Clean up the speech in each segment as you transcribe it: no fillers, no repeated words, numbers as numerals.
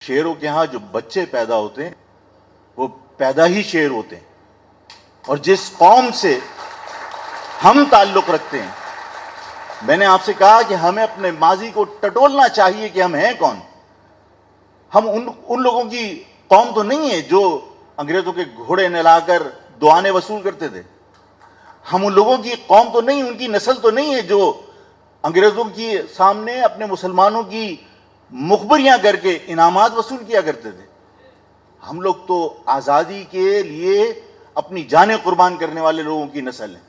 شیروں کے ہاں جو بچے پیدا ہوتے ہیں وہ پیدا ہی شیر ہوتے ہیں، اور جس قوم سے ہم تعلق رکھتے ہیں، میں نے آپ سے کہا کہ ہمیں اپنے ماضی کو ٹٹولنا چاہیے کہ ہم ہیں کون۔ ہم ان لوگوں کی قوم تو نہیں ہے جو انگریزوں کے گھوڑے نلا کر دعانے وصول کرتے تھے۔ ہم ان لوگوں کی قوم تو نہیں، ان کی نسل تو نہیں ہے جو انگریزوں کی سامنے اپنے مسلمانوں کی مخبریاں کر کے انعامات وصول کیا کرتے تھے۔ ہم لوگ تو آزادی کے لیے اپنی جانیں قربان کرنے والے لوگوں کی نسل ہیں،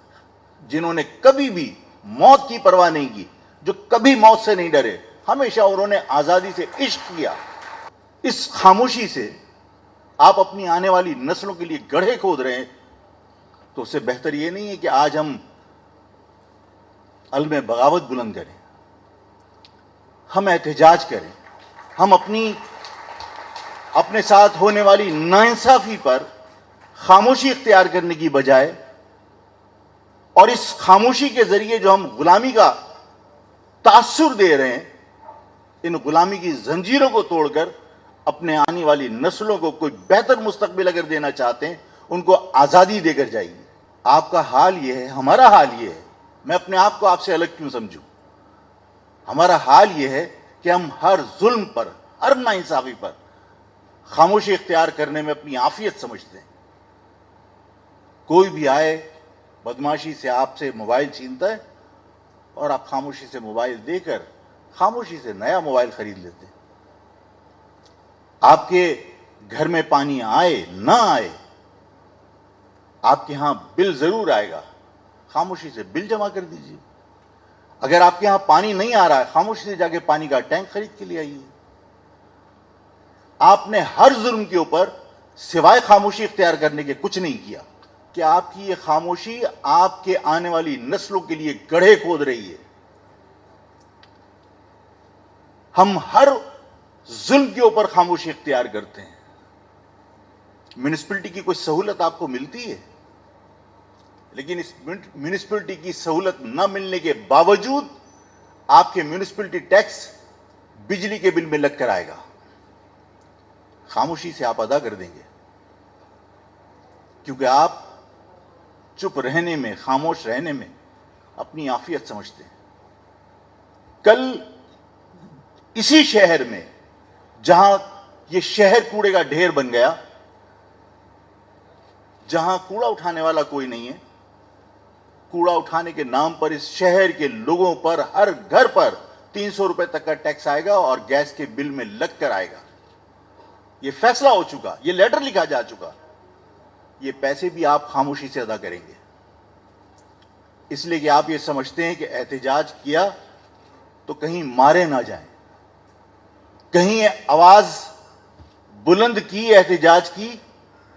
جنہوں نے کبھی بھی موت کی پرواہ نہیں کی، جو کبھی موت سے نہیں ڈرے، ہمیشہ انہوں نے آزادی سے عشق کیا۔ اس خاموشی سے آپ اپنی آنے والی نسلوں کے لیے گڑھے کھود رہے ہیں، تو اس سے بہتر یہ نہیں ہے کہ آج ہم علم بغاوت بلند کریں، ہم احتجاج کریں، ہم اپنے ساتھ ہونے والی ناانصافی پر خاموشی اختیار کرنے کی بجائے، اور اس خاموشی کے ذریعے جو ہم غلامی کا تاثر دے رہے ہیں، ان غلامی کی زنجیروں کو توڑ کر اپنے آنے والی نسلوں کو کوئی بہتر مستقبل اگر دینا چاہتے ہیں، ان کو آزادی دے کر جائیے۔ آپ کا حال یہ ہے، ہمارا حال یہ ہے، میں اپنے آپ کو آپ سے الگ کیوں سمجھوں؟ ہمارا حال یہ ہے کہ ہم ہر ظلم پر، ہر ناانصافی پر خاموشی اختیار کرنے میں اپنی عافیت سمجھتے ہیں۔ کوئی بھی آئے بدماشی سے آپ سے موبائل چھینتا ہے اور آپ خاموشی سے موبائل دے کر خاموشی سے نیا موبائل خرید لیتے ہیں۔ آپ کے گھر میں پانی آئے نہ آئے، آپ کے ہاں بل ضرور آئے گا، خاموشی سے بل جمع کر دیجیے۔ اگر آپ کے ہاں پانی نہیں آ رہا ہے، خاموشی سے جا کے پانی کا ٹینک خرید کے لے آئیے۔ آپ نے ہر ظلم کے اوپر سوائے خاموشی اختیار کرنے کے کچھ نہیں کیا، کہ آپ کی یہ خاموشی آپ کے آنے والی نسلوں کے لیے گڑھے کھود رہی ہے۔ ہم ہر ظلم کے اوپر خاموشی اختیار کرتے ہیں۔ میونسپلٹی کی کوئی سہولت آپ کو ملتی ہے، لیکن اس میونسپلٹی کی سہولت نہ ملنے کے باوجود آپ کے میونسپلٹی ٹیکس بجلی کے بل میں لگ کر آئے گا، خاموشی سے آپ ادا کر دیں گے، کیونکہ آپ چپ رہنے میں، خاموش رہنے میں اپنی عافیت سمجھتے ہیں۔ کل اسی شہر میں، جہاں یہ شہر کوڑے کا ڈھیر بن گیا، جہاں کوڑا اٹھانے والا کوئی نہیں ہے، کوڑا اٹھانے کے نام پر اس شہر کے لوگوں پر ہر گھر پر 300 روپے تک کا ٹیکس آئے گا اور گیس کے بل میں لگ کر آئے گا۔ یہ فیصلہ ہو چکا، یہ لیٹر لکھا جا چکا، یہ پیسے بھی آپ خاموشی سے ادا کریں گے، اس لیے کہ آپ یہ سمجھتے ہیں کہ احتجاج کیا تو کہیں مارے نہ جائیں، کہیں آواز بلند کی، احتجاج کی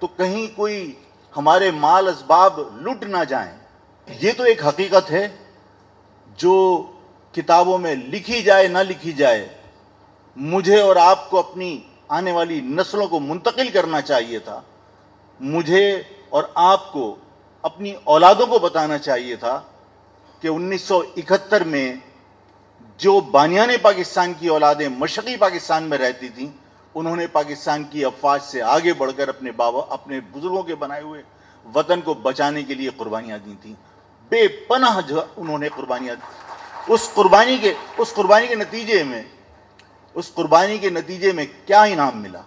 تو کہیں کوئی ہمارے مال اسباب لٹ نہ جائیں۔ یہ تو ایک حقیقت ہے جو کتابوں میں لکھی جائے نہ لکھی جائے، مجھے اور آپ کو اپنی آنے والی نسلوں کو منتقل کرنا چاہیے تھا، مجھے اور آپ کو اپنی اولادوں کو بتانا چاہیے تھا کہ 1971 میں جو بانیان پاکستان کی اولادیں مشرقی پاکستان میں رہتی تھیں، انہوں نے پاکستان کی افواج سے آگے بڑھ کر اپنے بزرگوں کے بنائے ہوئے وطن کو بچانے کے لیے قربانیاں دی تھیں، بے پناہ انہوں نے قربانیاں دی۔ اس قربانی کے نتیجے میں کیا انعام ملا؟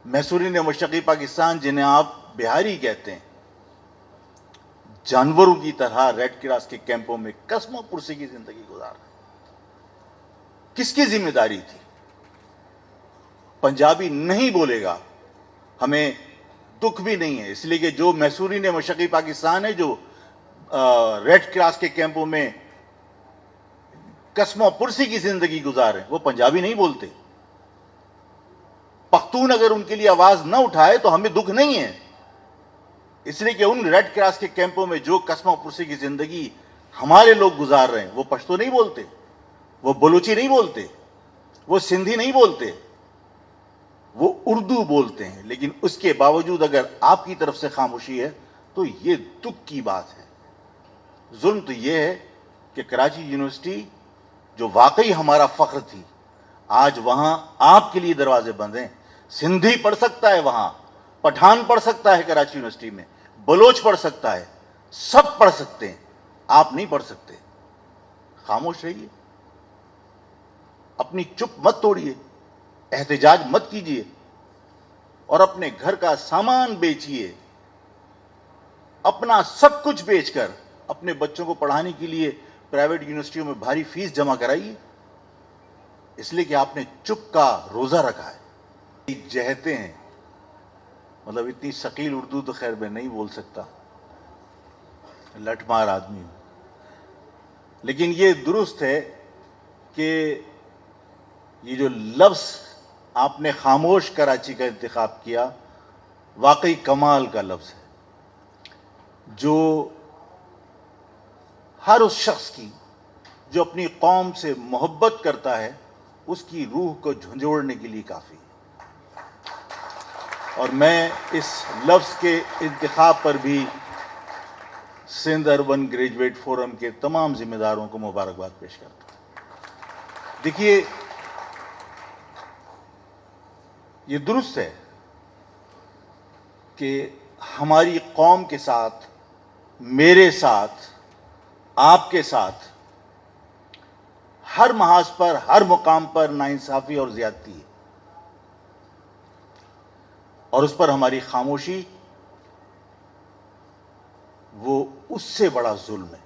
محصورین مشرقی پاکستان، جنہیں آپ بہاری کہتے ہیں، جانوروں کی طرح ریڈ کراس کے کیمپوں میں قسم و پرسی کی زندگی گزار رہے ہیں۔ کس کی ذمہ داری تھی؟ پنجابی نہیں بولے گا، ہمیں دکھ بھی نہیں ہے، اس لیے کہ جو محصورین مشرقی پاکستان ہے، جو ریڈ کراس کے کیمپوں میں قسم و پرسی کی زندگی گزارے، وہ پنجابی نہیں بولتے۔ پختون اگر ان کے لیے آواز نہ اٹھائے تو ہمیں دکھ نہیں ہے، اس لیے کہ ان ریڈ کراس کے کیمپوں میں جو قسم و پرسی کی زندگی ہمارے لوگ گزار رہے ہیں، وہ پشتو نہیں بولتے، وہ بلوچی نہیں بولتے، وہ سندھی نہیں بولتے، وہ اردو بولتے ہیں، لیکن اس کے باوجود اگر آپ کی طرف سے خاموشی ہے تو یہ دکھ کی بات ہے۔ ظلم تو یہ ہے کہ کراچی یونیورسٹی جو واقعی ہمارا فخر تھی، آج وہاں آپ کے لیے دروازے بند ہیں. سندھی پڑھ سکتا ہے وہاں, پٹھان پڑھ سکتا ہے کراچی یونیورسٹی میں, بلوچ پڑھ سکتا ہے, سب پڑھ سکتے ہیں, آپ نہیں پڑھ سکتے. خاموش رہیے, اپنی چپ مت توڑیے, احتجاج مت کیجیے, اور اپنے گھر کا سامان بیچیے, اپنا سب کچھ بیچ کر اپنے بچوں کو پڑھانے کے لیے پرائیویٹ یونیورسٹیوں میں بھاری فیس جمع کرائیے, اس لیے کہ آپ نے چپ کا روزہ رکھا ہے. جہتے ہیں, مطلب اتنی ثقیل اردو تو خیر میں نہیں بول سکتا, لٹ مار آدمی ہوں, لیکن یہ درست ہے کہ یہ جو لفظ آپ نے خاموش کراچی کا انتخاب کیا, واقعی کمال کا لفظ ہے, جو ہر اس شخص کی جو اپنی قوم سے محبت کرتا ہے اس کی روح کو جھنجھوڑنے کے لیے کافی ہے. اور میں اس لفظ کے انتخاب پر بھی سندھ اربن گریجویٹ فورم کے تمام ذمہ داروں کو مبارکباد پیش کرتا ہوں. دیکھیے, یہ درست ہے کہ ہماری قوم کے ساتھ, میرے ساتھ, آپ کے ساتھ ہر محاذ پر, ہر مقام پر ناانصافی اور زیادتی ہے, اور اس پر ہماری خاموشی وہ اس سے بڑا ظلم ہے.